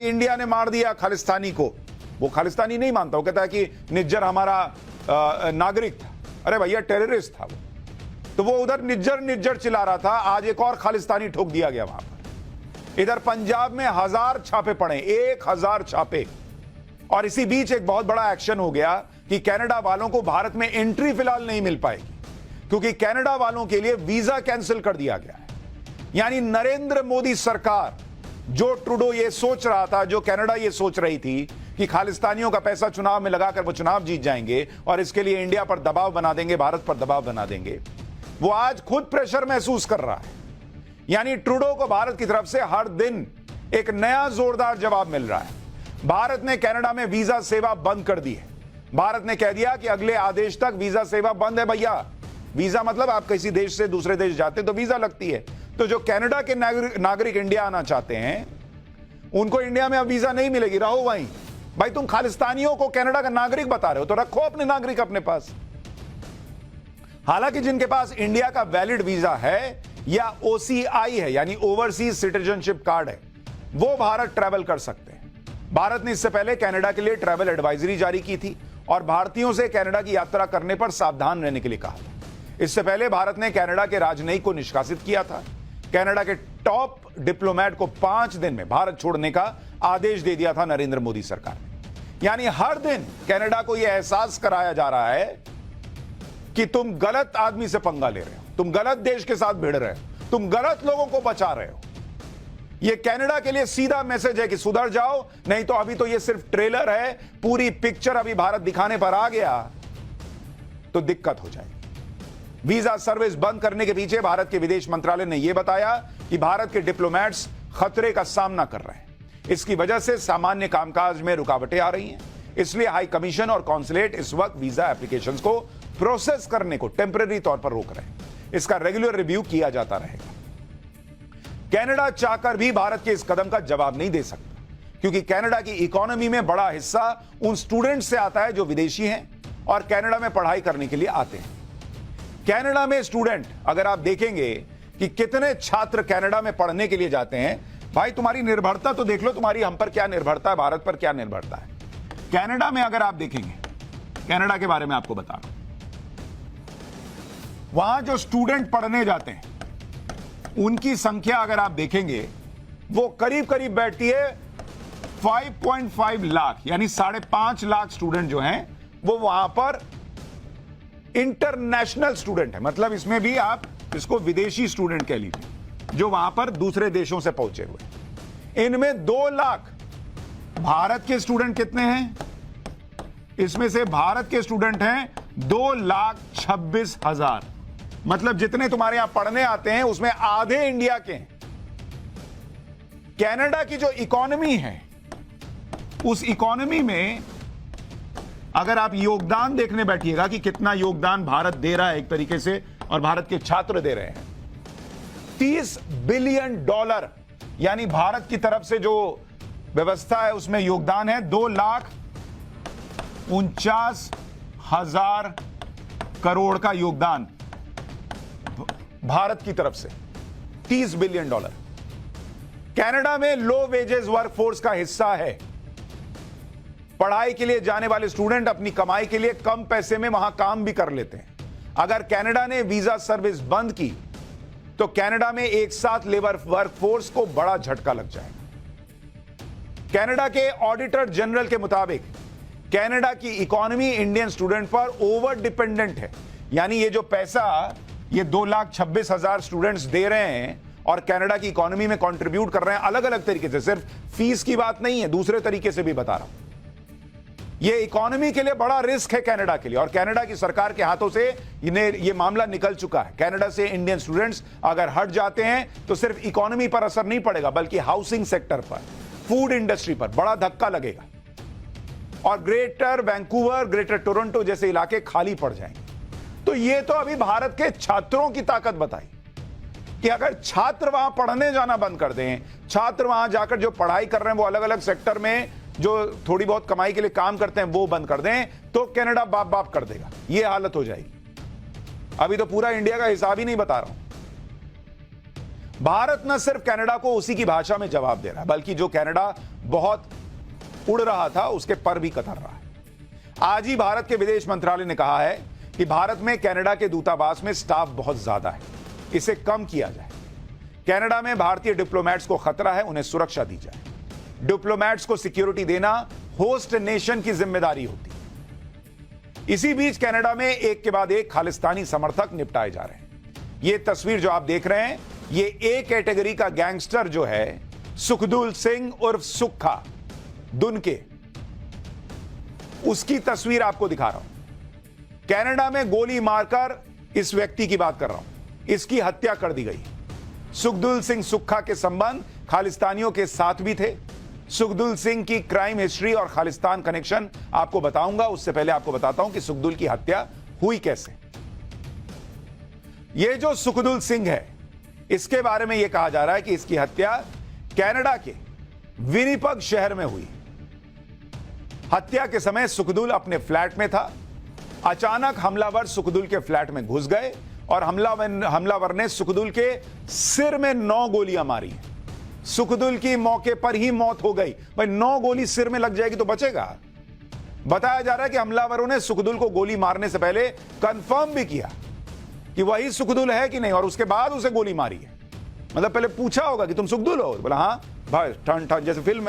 India ने मार दिया खालिस्तानी को, वो खालिस्तानी नहीं मानता, वो कहता है कि निज्जर हमारा नागरिक था। अरे भैया टेररिस्ट था वो, तो वो उधर निज्जर निज्जर चिल्ला रहा था, आज एक और खालिस्तानी ठोक दिया गया वहां पर। इधर पंजाब में 1000 छापे पड़े, 1000 छापे। और इसी बीच एक बहुत बड़ा एक्शन हो गया कि कनाडा वालों को भारत में एंट्री फिलहाल नहीं मिल पाएगी, क्योंकि कनाडा वालों के लिए वीजा कैंसिल कर दिया गया है। यानी नरेंद्र मोदी सरकार, जो ट्रूडो ये सोच रहा था, जो कनाडा ये सोच रही थी कि खालिस्तानियों का पैसा चुनाव में लगाकर वो चुनाव जीत जाएंगे और इसके लिए इंडिया पर दबाव बना देंगे, भारत पर दबाव बना देंगे, वो आज खुद प्रेशर महसूस कर रहा है। यानी ट्रूडो को भारत की तरफ से हर दिन एक नया जोरदार जवाब मिल रहा है। भारत ने कनाडा में वीजा सेवा बंद कर दी है। भारत ने कह दिया कि अगले आदेश तक वीजा सेवा बंद है। भैया वीजा मतलब आप किसी देश से दूसरे देश जाते तो वीजा लगती है, तो जो कनाडा के नागरिक इंडिया आना चाहते हैं उनको इंडिया में अब वीजा नहीं मिलेगी, रहो वहीं। भाई तुम खालिस्तानियों को कनाडा का नागरिक बता रहे हो तो रखो अपने नागरिक अपने पास। हालांकि जिनके पास इंडिया का वैलिड वीजा है या ओसीआई है यानी ओवरसीज सिटीजनशिप कार्ड है, वो भारत ट्रैवल कर सकते हैं। भारत ने इससे पहले कनाडा के लिए ट्रैवल एडवाइजरी जारी की थी और भारतीयों से कनाडा की यात्रा करने पर सावधान रहने के लिए कहा था। इससे पहले भारत ने कनाडा के राजनयिक को निष्कासित किया था। कनाडा के टॉप डिप्लोमेट को 5 दिन में भारत छोड़ने का आदेश दे दिया था नरेंद्र मोदी सरकार ने। यानी हर दिन कनाडा को यह एहसास कराया जा रहा है कि तुम गलत आदमी से पंगा ले रहे हो, तुम गलत देश के साथ भिड़ रहे हो, तुम गलत लोगों को बचा रहे हो। यह कनाडा के लिए सीधा मैसेज है कि सुधर जाओ, नहीं तो अभी तो यह सिर्फ ट्रेलर है, पूरी पिक्चर अभी भारत दिखाने पर आ गया तो दिक्कत हो जाएगी। वीजा सर्विस बंद करने के पीछे भारत के विदेश मंत्रालय ने यह बताया कि भारत के डिप्लोमेट्स खतरे का सामना कर रहे हैं। इसकी वजह से सामान्य कामकाज में रुकावटें आ रही हैं। इसलिए हाई कमीशन और कॉन्सुलेट इस वक्त वीजा एप्लीकेशंस को प्रोसेस करने को टेम्परेरी तौर पर रोक रहे हैं। इसका रेगुलर रिव्यू किया जाता रहेगा। कनाडा चाहकर भी भारत के इस कदम का जवाब नहीं दे सकता, क्योंकि कनाडा की इकोनॉमी में बड़ा हिस्सा उन स्टूडेंट्स से आता है जो विदेशी हैं और कनाडा में पढ़ाई करने के लिए आते हैं। कनाडा में स्टूडेंट, अगर आप देखेंगे कि कितने छात्र कनाडा में पढ़ने के लिए जाते हैं, भाई तुम्हारी निर्भरता तो देख लो, तुम्हारी हम पर क्या निर्भरता है, भारत पर क्या निर्भरता है। कनाडा में अगर आप देखेंगे, कनाडा के बारे में आपको बता रहा हूं, वहां जो स्टूडेंट पढ़ने जाते हैं उनकी संख्या अगर आप देखेंगे वो करीब करीब बैठती है 5.5 लाख, यानी 5.5 लाख स्टूडेंट जो हैं वो वहां पर इंटरनेशनल स्टूडेंट है। मतलब इसमें भी आप इसको विदेशी स्टूडेंट कह लीजिए, जो वहां पर दूसरे देशों से पहुंचे हुए। इनमें 2 लाख भारत के स्टूडेंट कितने हैं? इसमें से भारत के स्टूडेंट हैं 2,26,000। मतलब जितने तुम्हारे यहां पढ़ने आते हैं उसमें आधे इंडिया के हैं। कनाडा की जो इकोनॉमी है, उस इकोनॉमी में अगर आप योगदान देखने बैठिएगा कि कितना योगदान भारत दे रहा है एक तरीके से, और भारत के छात्र दे रहे हैं, $30 बिलियन, यानी भारत की तरफ से जो व्यवस्था है उसमें योगदान है 2,49,000 करोड़ का योगदान भारत की तरफ से, $30 बिलियन। कनाडा में लो वेजेस वर्कफोर्स का हिस्सा है। पढ़ाई के लिए जाने वाले स्टूडेंट अपनी कमाई के लिए कम पैसे में वहां काम भी कर लेते हैं। अगर कनाडा ने वीजा सर्विस बंद की तो कनाडा में एक साथ लेबर वर्कफोर्स को बड़ा झटका लग जाएगा। कनाडा के ऑडिटर जनरल के मुताबिक कनाडा की इकोनॉमी इंडियन स्टूडेंट पर ओवर डिपेंडेंट है। यानी ये जो पैसा ये 2,26,000 स्टूडेंट्स दे रहे हैं और कनाडा की इकोनॉमी में कंट्रीब्यूट कर रहे हैं अलग अलग तरीके से, सिर्फ फीस की बात नहीं है, दूसरे तरीके से भी बता रहा हूं। ये इकोनॉमी के लिए बड़ा रिस्क है कनाडा के लिए, और कनाडा की सरकार के हाथों से ये मामला निकल चुका है। कनाडा से इंडियन स्टूडेंट्स अगर हट जाते हैं तो सिर्फ इकोनॉमी पर असर नहीं पड़ेगा, बल्कि हाउसिंग सेक्टर पर, फूड इंडस्ट्री पर बड़ा धक्का लगेगा और ग्रेटर वैंकूवर, ग्रेटर टोरंटो जैसे इलाके खाली पड़ जाएंगे। तो ये तो अभी भारत के छात्रों की ताकत बताई कि अगर छात्र वहां पढ़ने जाना बंद कर दें, छात्र वहां जाकर जो पढ़ाई कर रहे हैं वो अलग अलग सेक्टर में जो थोड़ी बहुत कमाई के लिए काम करते हैं वो बंद कर दें, तो कनाडा बाप बाप कर देगा। ये हालत हो जाएगी। अभी तो पूरा इंडिया का हिसाब ही नहीं बता रहा हूं। भारत न सिर्फ कनाडा को उसी की भाषा में जवाब दे रहा है, बल्कि जो कनाडा बहुत उड़ रहा था उसके पर भी कतर रहा है। आज ही भारत के विदेश मंत्रालय ने कहा है कि भारत में कनाडा के दूतावास में स्टाफ बहुत ज्यादा है, इसे कम किया जाए। कनाडा में भारतीय डिप्लोमेट्स को खतरा है, उन्हें सुरक्षा दी जाए। डिप्लोमेट्स को सिक्योरिटी देना होस्ट नेशन की जिम्मेदारी होती है। इसी बीच कनाडा में एक के बाद एक खालिस्तानी समर्थक निपटाए जा रहे हैं। यह तस्वीर जो आप देख रहे हैं, ये ए कैटेगरी का गैंगस्टर जो है सुखदुल सिंह उर्फ सुक्खा दुनके, उसकी तस्वीर आपको दिखा रहा हूं। कनाडा में गोली मारकर, इस व्यक्ति की बात कर रहा हूं, इसकी हत्या कर दी गई। सुखदुल सिंह सुक्खा के संबंध खालिस्तानियों के साथ भी थे। सुखदुल सिंह की क्राइम हिस्ट्री और खालिस्तान कनेक्शन आपको बताऊंगा। उससे पहले आपको बताता हूं कि सुखदुल की हत्या हुई कैसे। यह जो सुखदुल सिंह है, इसके बारे में यह कहा जा रहा है कि इसकी हत्या कनाडा के विनिपग शहर में हुई। हत्या के समय सुखदुल अपने फ्लैट में था। अचानक हमलावर सुखदुल के फ्लैट में घुस गए और हमलावर ने सुखदुल के सिर में 9 गोलियां मारी। सुखदुल की मौके पर ही मौत हो गई। भाई 9 गोली सिर में लग जाएगी तो बचेगा? बताया जा रहा है कि हमलावरों ने सुखदुल को गोली मारने से पहले कंफर्म भी किया कि वही सुखदुल है कि नहीं, और उसके बाद उसे गोली मारी है। मतलब पहले पूछा होगा कि तुम सुखदुल हो? बोला हाँ भाई, ठन ठन जैसे फिल्म में।